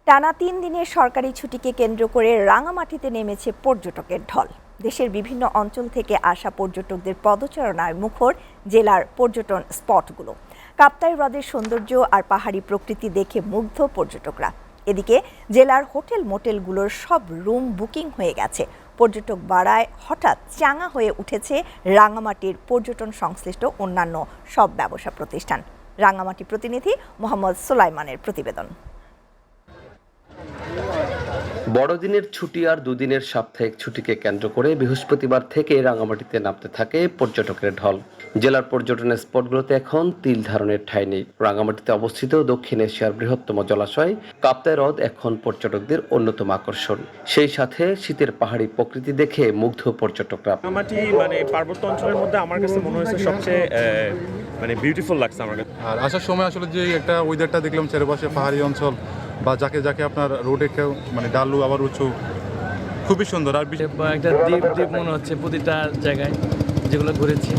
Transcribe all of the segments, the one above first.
টানা ৩ দিনের সরকারি ছুটিকে কেন্দ্র করে রাঙামাটিতে নেমেছে পর্যটকের ঢল। দেশের বিভিন্ন অঞ্চল থেকে আসা পর্যটকদের পদচারণায় মুখর জেলার পর্যটন স্পটগুলো। কাপ্তাই হ্রদের সৌন্দর্য আর পাহাড়ি প্রকৃতি দেখে মুগ্ধ পর্যটকরা। এদিকে জেলার হোটেল মোটেলগুলোর সব রুম বুকিং হয়ে গেছে। পর্যটক বাড়ায় হঠাৎ চাঙা হয়ে উঠেছে রাঙামাটির পর্যটন সংশ্লিষ্ট অন্যান্য সব ব্যবসা প্রতিষ্ঠান। রাঙামাটি প্রতিনিধি মোহাম্মদ সুলাইমানের প্রতিবেদন। বড়দিনের ছুটি আর দুদিনের সাপ্তাহিক ছুটিকে কেন্দ্র করে বৃহস্পতিবার থেকে রাঙামাটিতে নামতে থাকে পর্যটকের ঢল। জেলার পর্যটনের স্পটগুলোতে এখন তিল ধারণের ঠাঁই নেই। রাঙামাটিতে অবস্থিত দক্ষিণ এশিয়ার বৃহত্তম জলাশয় কাপ্তাই হ্রদ এখন পর্যটকদের অন্যতম আকর্ষণ। সেই সাথে শীতের পাহাড়ি প্রকৃতি দেখে মুগ্ধ পর্যটকরা। রাঙামাটি পার্বত্য অঞ্চলের মধ্যে আমার কাছে মনে হয়েছে সবচেয়ে বিউটিফুল লাগছে আমার কাছে। আর আসার সময় আসলে যে একটা ওয়েদারটা দেখলাম চারপাশে পাহাড়ি অঞ্চল বা যাকে যাকে আপনার রোডে কেউ ডালু আবার উঁচু, খুবই সুন্দর। আর একটা দ্বীপ মনে হচ্ছে প্রতিটা জায়গায় যেগুলো ঘুরেছি।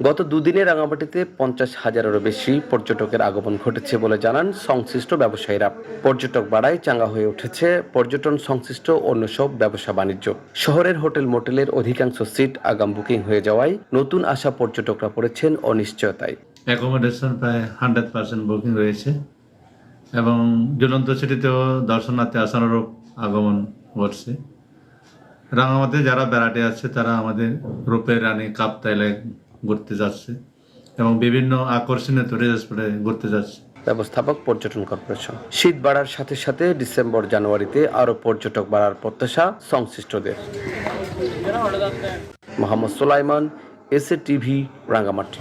গত দুদিনে রাঙামাটিতে 50,000-এরও বেশি পর্যটকের আগমন ঘটেছে বলে জানান সংশ্লিষ্ট ব্যবসায়ীরা। পর্যটক বাড়ায় চাঙ্গা হয়ে উঠেছে পর্যটন সংশ্লিষ্ট অন্য সব ব্যবসা বাণিজ্য। শহরের হোটেল মোটেলের অধিকাংশ সিট আগাম বুকিং হয়ে যাওয়ায় নতুন আসা পর্যটকরা পড়েছেন অনিশ্চয়তায়। অ্যাকোমোডেশন প্রায় 100% বুকিং রয়েছে এবং ঝুলন্ত সিটিতেও দর্শনার্থী আসানোরও আগমন ঘটছে। রাঙামাটিতে যারা বেড়াতে আছে তারা আমাদের রূপের রানী কাপ্তাই লেক ঘুরতে যাচ্ছে এবং বিভিন্ন আকর্ষণীয় টুরিস্ট স্পটে ঘুরতে যাচ্ছে। ব্যবস্থাপক পর্যটন কর্পোরেশন। শীত বাড়ার সাথে সাথে ডিসেম্বর জানুয়ারিতে আরও পর্যটক বাড়ার প্রত্যাশা সংশ্লিষ্টদের। Mohammad Sulaiman, SA TV, Rangamati.